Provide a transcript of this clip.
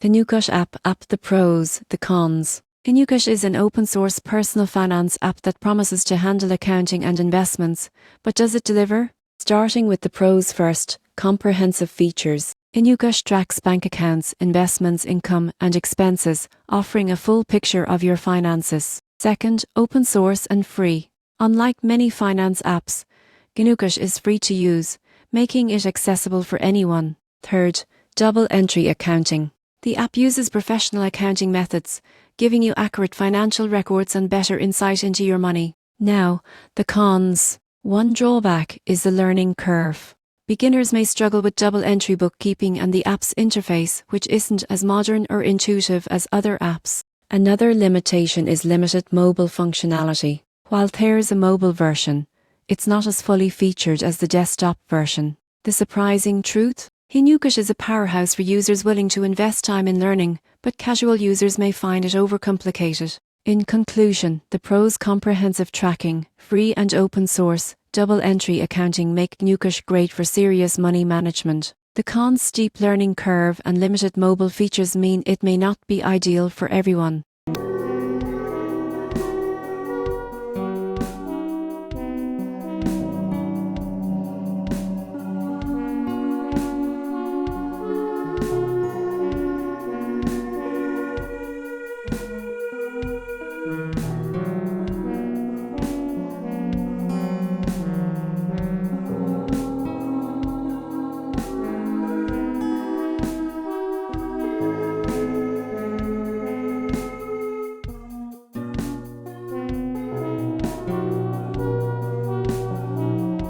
The GnuCash app, the pros, the cons. GnuCash is an open-source personal finance app that promises to handle accounting and investments, but does it deliver? Starting with the pros first, comprehensive features. GnuCash tracks bank accounts, investments, income, and expenses, offering a full picture of your finances. Second, open source and free. Unlike many finance apps, GnuCash is free to use, making it accessible for anyone. Third, double entry accounting. The app uses professional accounting methods, giving you accurate financial records and better insight into your money. Now, the cons. One drawback is the learning curve. Beginners may struggle with double entry bookkeeping and the app's interface, which isn't as modern or intuitive as other apps. Another limitation is limited mobile functionality. While there's a mobile version, it's not as fully featured as the desktop version. The surprising truth? GnuCash is a powerhouse for users willing to invest time in learning, but casual users may find it overcomplicated. In conclusion, the pros: comprehensive tracking, free and open source, double entry accounting make GnuCash great for serious money management. The cons: steep learning curve and limited mobile features mean it may not be ideal for everyone.